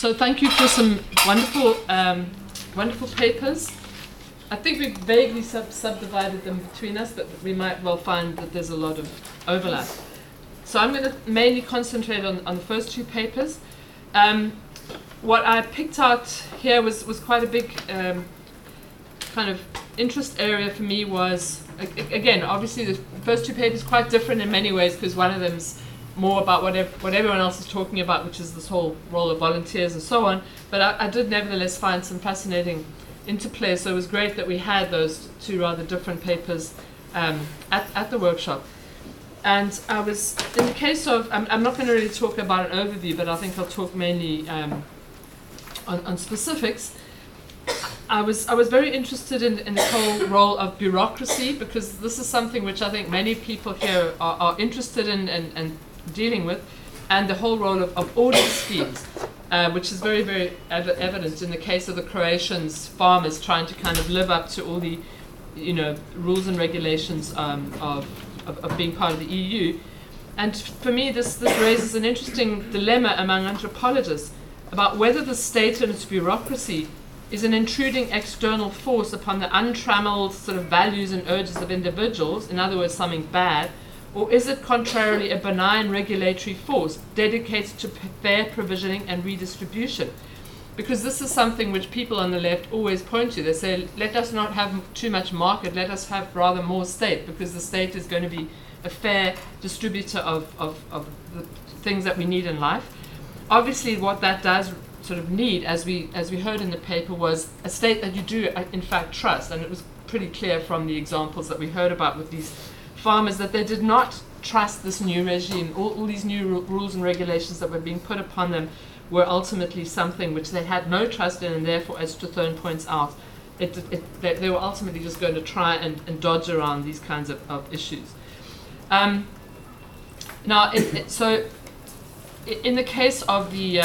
So thank you for some wonderful, wonderful papers. I think we vaguely subdivided them between us, but we might well find that there's a lot of overlap. So I'm going to mainly concentrate on the first two papers. What I picked out here was quite a big kind of interest area for me. Was, again, obviously the first two papers quite different in many ways, because one of them's more about what everyone else is talking about, which is this whole role of volunteers and so on. But I did nevertheless find some fascinating interplay, so it was great that we had those two rather different papers at the workshop. And I was, in the case of, I'm not going to really talk about an overview, but I think I'll talk mainly on specifics. I was very interested in the whole role of bureaucracy, because this is something which I think many people here are interested in and dealing with, and the whole role of audit schemes, which is very, very evident in the case of the Croatians farmers trying to kind of live up to all the, rules and regulations of being part of the EU. And for me, this raises an interesting dilemma among anthropologists about whether the state and its bureaucracy is an intruding external force upon the untrammeled sort of values and urges of individuals, in other words, something bad, or is it contrarily a benign regulatory force dedicated to fair provisioning and redistribution? Because this is something which people on the left always point to. They say, let us not have too much market, let us have rather more state, because the state is going to be a fair distributor of the things that we need in life. Obviously, what that does sort of need, as we heard in the paper, was a state that you do in fact trust. And it was pretty clear from the examples that we heard about with these farmers that they did not trust this new regime. All these new rules and regulations that were being put upon them were ultimately something which they had no trust in, and therefore, as Strathern points out, they were ultimately just going to try and dodge around these kinds of issues. Now, so in the case of the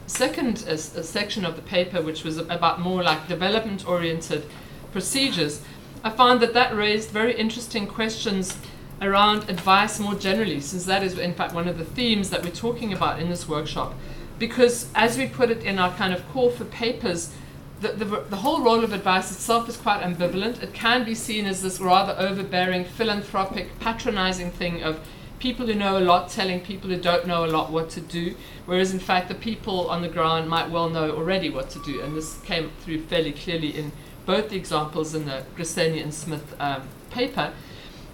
second section of the paper, which was about more like development-oriented procedures, I found that raised very interesting questions around advice more generally, since that is in fact one of the themes that we're talking about in this workshop. Because as we put it in our kind of call for papers, the whole role of advice itself is quite ambivalent. It can be seen as this rather overbearing, philanthropic, patronizing thing of people who know a lot telling people who don't know a lot what to do, whereas in fact the people on the ground might well know already what to do. And this came through fairly clearly in both the examples in the Griseni and Smith paper.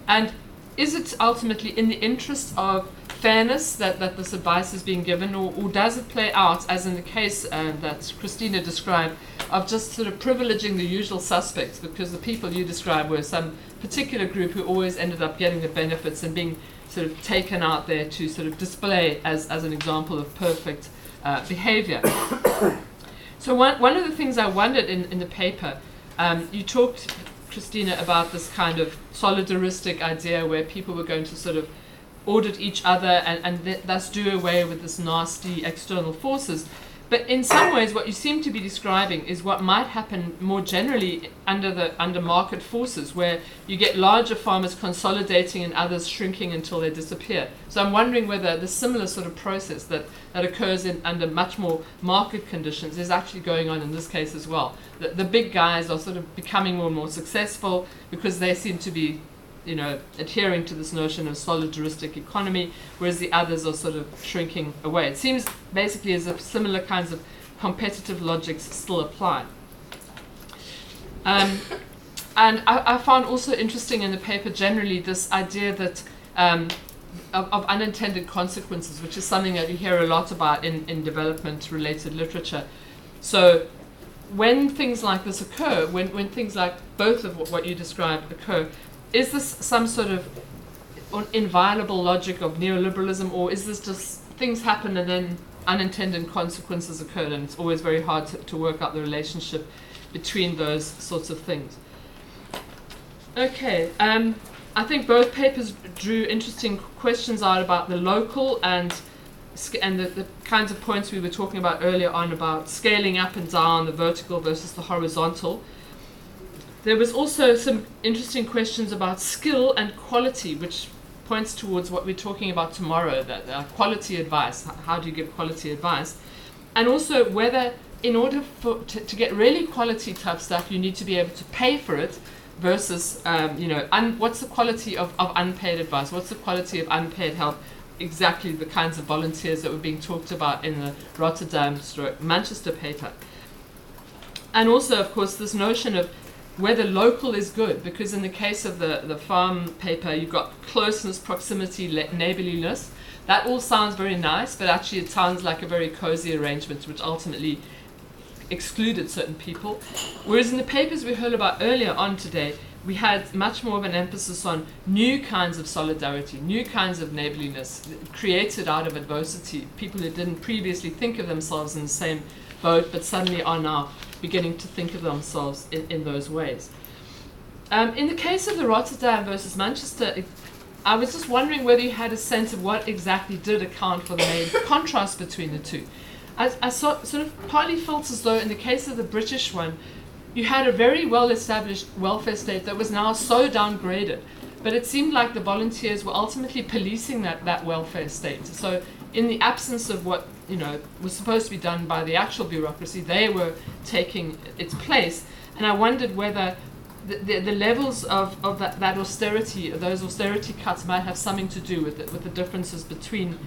And is it ultimately in the interest of fairness that this advice is being given, or does it play out, as in the case that Christina described, of just sort of privileging the usual suspects, because the people you described were some particular group who always ended up getting the benefits and being sort of taken out there to sort of display as an example of perfect behavior. So one of the things I wondered in the paper, you talked, Christina, about this kind of solidaristic idea where people were going to sort of audit each other and thus do away with this nasty external forces. But in some ways, what you seem to be describing is what might happen more generally under market forces, where you get larger farmers consolidating and others shrinking until they disappear. So I'm wondering whether the similar sort of process that occurs under much more market conditions is actually going on in this case as well. The big guys are sort of becoming more and more successful because they seem to be adhering to this notion of solidaristic economy, whereas the others are sort of shrinking away. It seems basically as if similar kinds of competitive logics still apply. And I found also interesting in the paper generally this idea that of unintended consequences, which is something that you hear a lot about in development-related literature. So when things like this occur, when things like both of what you described occur, is this some sort of inviolable logic of neoliberalism, or is this just things happen and then unintended consequences occur, and it's always very hard to work out the relationship between those sorts of things? Okay, I think both papers drew interesting questions out about the local and the kinds of points we were talking about earlier on about scaling up and down, the vertical versus the horizontal. There was also some interesting questions about skill and quality, which points towards what we're talking about tomorrow, that quality advice. How do you give quality advice? and also whether in order to get really quality type stuff, you need to be able to pay for it versus, what's the quality of unpaid advice? What's the quality of unpaid help? Exactly the kinds of volunteers that were being talked about in the Rotterdam/Manchester paper. And also, of course, this notion of whether local is good, because in the case of the farm paper, you've got closeness, proximity, neighborliness. That all sounds very nice, but actually it sounds like a very cozy arrangement, which ultimately excluded certain people. Whereas in the papers we heard about earlier on today, we had much more of an emphasis on new kinds of solidarity, new kinds of neighborliness created out of adversity, people who didn't previously think of themselves in the same boat, but suddenly are now beginning to think of themselves in those ways. In the case of the Rotterdam versus Manchester, I was just wondering whether you had a sense of what exactly did account for the main contrast between the two. I sort of partly felt as though in the case of the British one, you had a very well-established welfare state that was now so downgraded, but it seemed like the volunteers were ultimately policing that welfare state. So in the absence of what was supposed to be done by the actual bureaucracy, they were taking its place. And I wondered whether the levels of that austerity, those austerity cuts, might have something to do with the differences between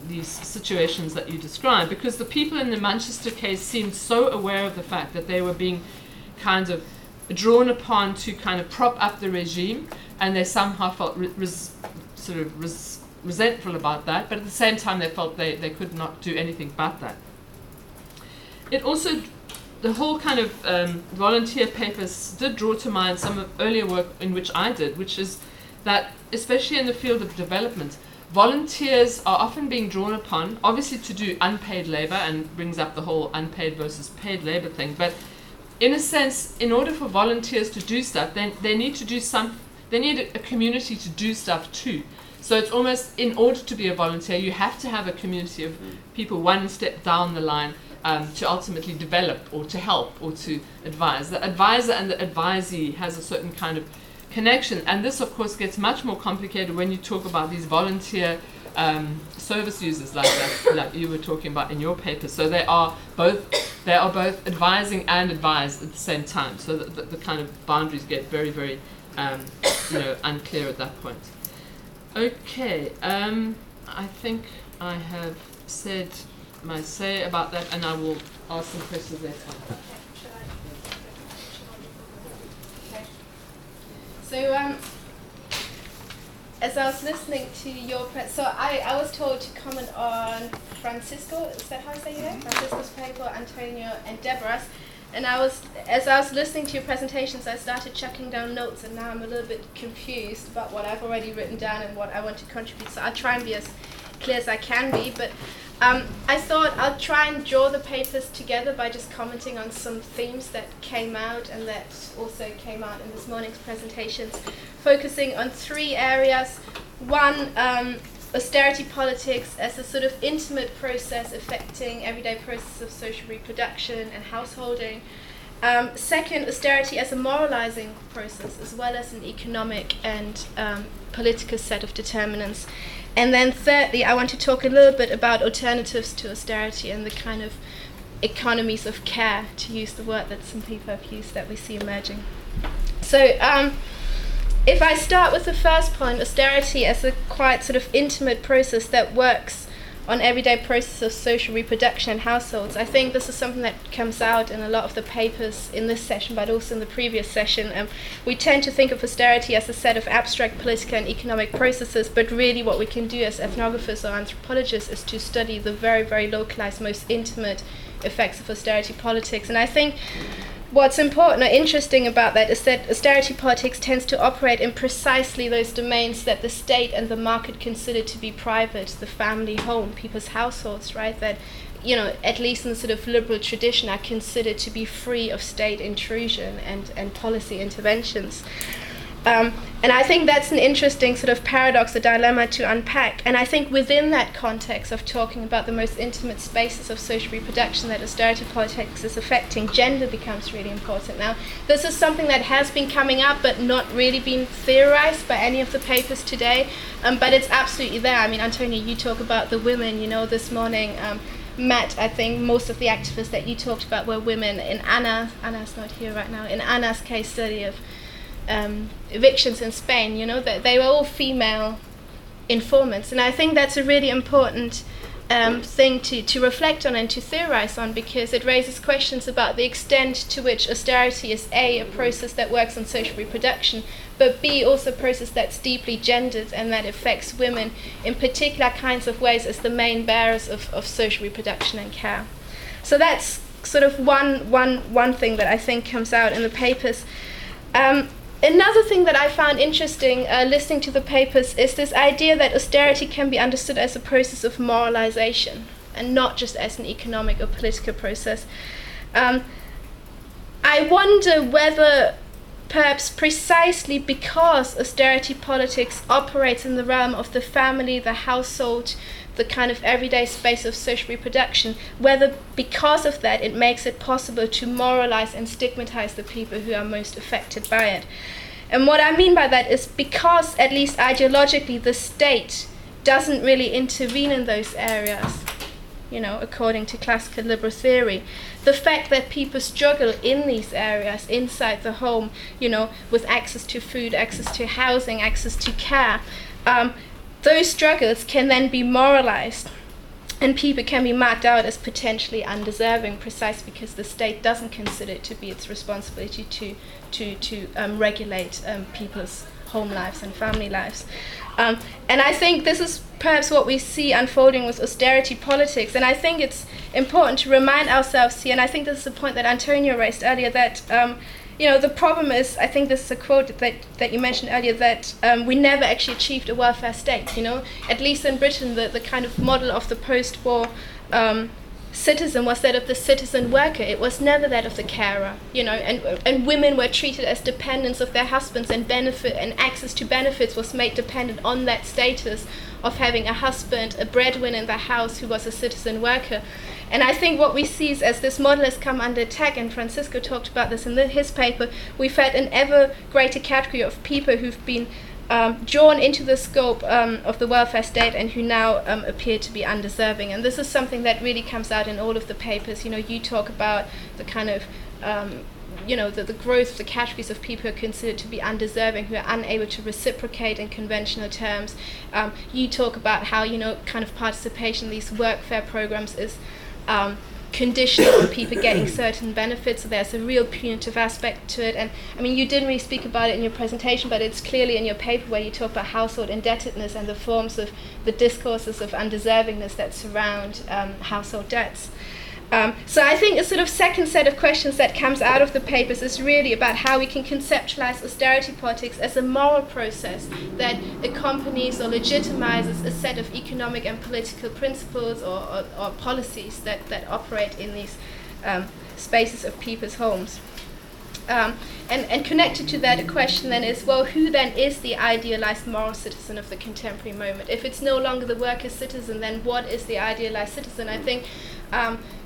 these situations that you described, because the people in the Manchester case seemed so aware of the fact that they were being kind of drawn upon to kind of prop up the regime, and they somehow felt resentful about that, but at the same time they felt they could not do anything but that. It also, the whole kind of volunteer papers did draw to mind some of earlier work in which I did, which is that especially in the field of development, volunteers are often being drawn upon, obviously to do unpaid labor, and brings up the whole unpaid versus paid labor thing, but in a sense, in order for volunteers to do stuff, they need to do they need a community to do stuff too. So it's almost, in order to be a volunteer, you have to have a community of people one step down the line to ultimately develop or to help or to advise. The advisor and the advisee has a certain kind of connection, and this of course gets much more complicated when you talk about these volunteer service users like you were talking about in your paper. So they are both advising and advised at the same time, so that the kind of boundaries get very, very unclear at that point. Okay, I think I have said my say about that, and I will ask some questions later on. So, as I was listening to your I was told to comment on Francisco, is that how I say your name? Francisco's paper, Antonio and Deborah's. And as I was listening to your presentations, I started chucking down notes, and now I'm a little bit confused about what I've already written down and what I want to contribute. So I'll try and be as clear as I can be, but I thought I'll try and draw the papers together by just commenting on some themes that came out and that also came out in this morning's presentations, focusing on three areas. One, austerity politics as a sort of intimate process affecting everyday processes of social reproduction and householding. Second, austerity as a moralizing process as well as an economic and political set of determinants. And then thirdly, I want to talk a little bit about alternatives to austerity and the kind of economies of care, to use the word that some people have used, that we see emerging. So if I start with the first point, austerity as a quite sort of intimate process that works on everyday processes of social reproduction and households, I think this is something that comes out in a lot of the papers in this session, but also in the previous session. We tend to think of austerity as a set of abstract political and economic processes, but really what we can do as ethnographers or anthropologists is to study the very, very localized, most intimate effects of austerity politics. And I think what's important or interesting about that is that austerity politics tends to operate in precisely those domains that the state and the market consider to be private, the family home, people's households, right? That, at least in the sort of liberal tradition, are considered to be free of state intrusion and policy interventions. And I think that's an interesting sort of paradox, a dilemma to unpack. And I think within that context of talking about the most intimate spaces of social reproduction that austerity politics is affecting, gender becomes really important. Now, this is something that has been coming up but not really been theorized by any of the papers today, but it's absolutely there. I mean, Antonia, you talk about the women, this morning. met, I think, most of the activists that you talked about were women. In Anna's not here right now, in Anna's case study of evictions in Spain, you know, that they were all female informants. And I think that's a really important thing to reflect on and to theorize on, because it raises questions about the extent to which austerity is a process that works on social reproduction, but B, also a process that's deeply gendered and that affects women in particular kinds of ways as the main bearers of social reproduction and care. So that's sort of one thing that I think comes out in the papers. Another thing that I found interesting listening to the papers is this idea that austerity can be understood as a process of moralization and not just as an economic or political process. I wonder whether perhaps precisely because austerity politics operates in the realm of the family, the household, the kind of everyday space of social reproduction, whether because of that it makes it possible to moralize and stigmatize the people who are most affected by it. And what I mean by that is because, at least ideologically, the state doesn't really intervene in those areas, you know, according to classical liberal theory. The fact that people struggle in these areas, inside the home, you know, with access to food, access to housing, access to care, those struggles can then be moralized, and people can be marked out as potentially undeserving, precisely because the state doesn't consider it to be its responsibility to regulate people's home lives and family lives. And I think this is perhaps what we see unfolding with austerity politics. And I think it's important to remind ourselves here, and I think this is a point that Antonio raised earlier, that you know, the problem is, I think this is a quote that you mentioned earlier, that we never actually achieved a welfare state, you know. At least in Britain, the kind of model of the post-war citizen was that of the citizen worker. It was never that of the carer, you know, and women were treated as dependents of their husbands, and access to benefits was made dependent on that status of having a husband, a breadwinner in the house who was a citizen worker. And I think what we see is, as this model has come under attack, and Francisco talked about this in his paper, we've had an ever greater category of people who've been drawn into the scope of the welfare state and who now appear to be undeserving. And this is something that really comes out in all of the papers. You know, you talk about the kind of you know, the growth of the categories of people who are considered to be undeserving, who are unable to reciprocate in conventional terms. You talk about how, you know, kind of participation in these workfare programs is conditional on people getting certain benefits, so there's a real punitive aspect to it. And I mean, you didn't really speak about it in your presentation, but it's clearly in your paper where you talk about household indebtedness and the forms of the discourses of undeservingness that surround household debts. So I think a sort of second set of questions that comes out of the papers is really about how we can conceptualize austerity politics as a moral process that accompanies or legitimizes a set of economic and political principles or policies that operate in these spaces of people's homes. And connected to that, a question then is, well, who then is the idealized moral citizen of the contemporary moment? If it's no longer the worker citizen, then what is the idealized citizen? I think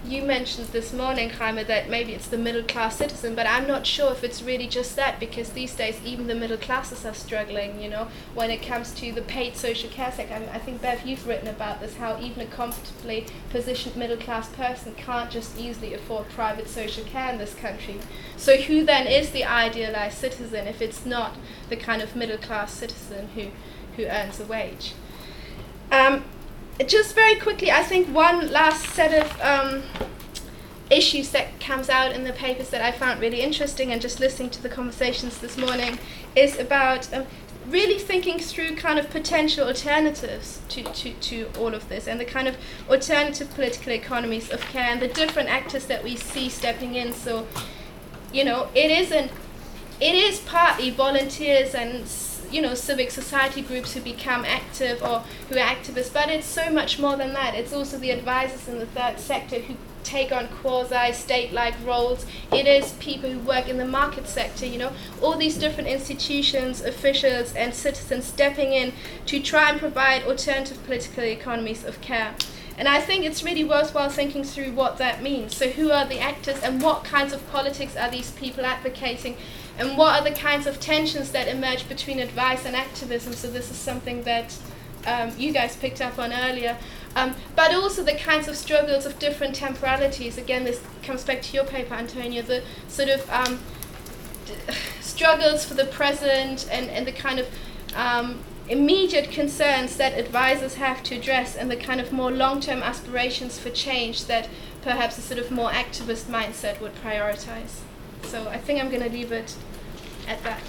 you mentioned this morning, Jaime, that maybe it's the middle class citizen, but I'm not sure if it's really just that, because these days even the middle classes are struggling, you know, when it comes to the paid social care sector. I think, Bev, you've written about this, how even a comfortably positioned middle class person can't just easily afford private social care in this country. So who then is the idealized citizen if it's not the kind of middle class citizen who earns a wage? Just very quickly, I think one last set of issues that comes out in the papers that I found really interesting, and just listening to the conversations this morning, is about really thinking through kind of potential alternatives to all of this, and the kind of alternative political economies of care and the different actors that we see stepping in. So, you know, it is partly volunteers and, you know, civic society groups who become active or who are activists, but it's so much more than that. It's also the advisors in the third sector who take on quasi-state-like roles. It is people who work in the market sector, you know, all these different institutions, officials and citizens stepping in to try and provide alternative political economies of care. And I think it's really worthwhile thinking through what that means. So who are the actors, and what kinds of politics are these people advocating, and what are the kinds of tensions that emerge between advice and activism? So this is something that you guys picked up on earlier. but also the kinds of struggles of different temporalities. Again, this comes back to your paper, Antonio, the sort of struggles for the present and the kind of immediate concerns that advisors have to address, and the kind of more long-term aspirations for change that perhaps a sort of more activist mindset would prioritize. So I think I'm going to leave it at that.